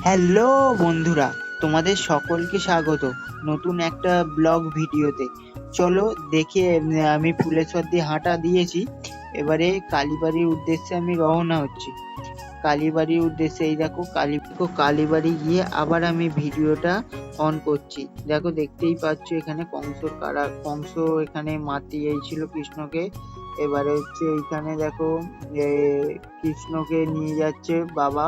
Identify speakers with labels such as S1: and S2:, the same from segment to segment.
S1: Hello বন্ধুরা, তোমাদের সকলকে স্বাগত নতুন একটা ব্লগ ভিডিওতে। চলো দেখে আমি ফুলেশ্বর দিয়ে হাঁটা দিয়েছি, এবারে কালীবাড়ির উদ্দেশ্যে আমি রওনা হচ্ছি। কালীবাড়ির উদ্দেশ্যে এই দেখো কালীবাড়ি গিয়ে আবার আমি ভিডিওটা অন করছি। দেখো দেখতেই পাচ্ছ এখানে কংস এখানে মাতিয়েছিল কৃষ্ণকে। এবারে হচ্ছে এইখানে দেখো কৃষ্ণকে নিয়ে যাচ্ছে বাবা,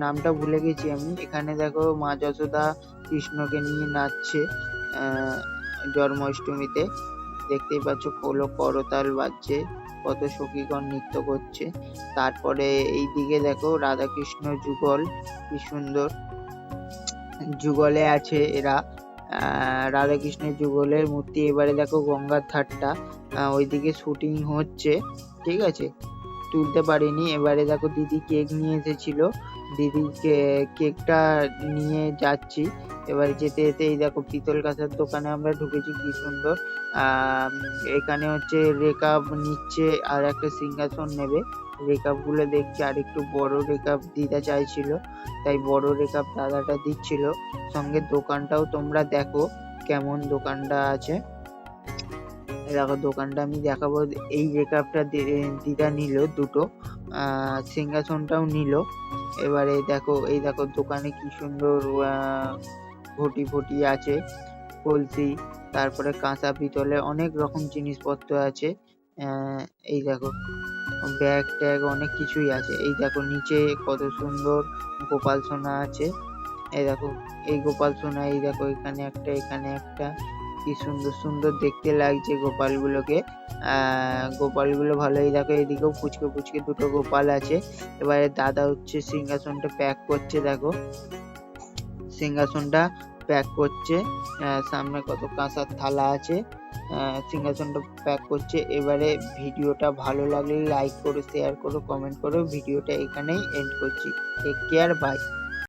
S1: নামটা ভুলে গেছি আমি। এখানে দেখো মা যশোদা কৃষ্ণকে নিয়ে নাচছে জন্মাষ্টমীতে। দেখতেই পাচ্ছ করতাল বাজছে, কত সখীগণ নৃত্য করছে। তারপরে এই দিকে দেখো রাধাকৃষ্ণ যুগল, কি সুন্দর যুগলে আছে এরা। রাধাকৃষ্ণের যুগলের মূর্তি। এবারে দেখো গঙ্গার ধারটা, ওইদিকে শুটিং হচ্ছে, ঠিক আছে, তুলতে পারিনি। এবারে দেখো দিদি কেক নিয়ে এসেছিল, দিদি কেকটা নিয়ে যাচ্ছি। এবারে যেতে যেতে এই দেখো পিতল কাঁসার দোকানে আমরা ঢুকেছি, কি সুন্দর। এখানে হচ্ছে রেকাব নিচ্ছে আর একটা সিংহাসন নেবে। রেকাব গুলো দেখছি, আর একটু বড় রেকাব দিদা চাইছিল, তাই বড় রেকাব দাদাটা দিচ্ছিল। সঙ্গে দোকানটাও তোমরা দেখো কেমন দোকানটা আছে। দেখো দোকানটা আমি দেখাবো। এই রেকাবটা দিদা নিল দুটো, সিংহাসনটাও নিল। এবারে দেখো এই দেখো দোকানে কি সুন্দর ঘটি ফটি আছে, কলসি, তারপরে কাঁচা পিতলের অনেক রকম জিনিসপত্র আছে। এই দেখো ব্যাগ ট্যাগ অনেক কিছুই আছে। এই দেখো নিচে কত সুন্দর গোপাল সোনা আছে। এই দেখো এই গোপাল সোনা, এই দেখো এখানে একটা, এখানে একটা, কি সুন্দর সুন্দর দেখতে লাগছে গোপালগুলোকে। গোপালগুলো ভালোই। দেখো এদিকেও পুচকে পুচকে দুটো গোপাল আছে। এবারে দাদা হচ্ছে সিংহাসনটা প্যাক করছে, দেখো সিংহাসনটা প্যাক করছে। সামনে কত কাঁসার থালা আছে, সিংহাসনটা প্যাক করছে। এবারে ভিডিওটা ভালো লাগলে লাইক করো, শেয়ার করো, কমেন্ট করো। ভিডিওটা এখানেই এন্ড করছি। Take care, by.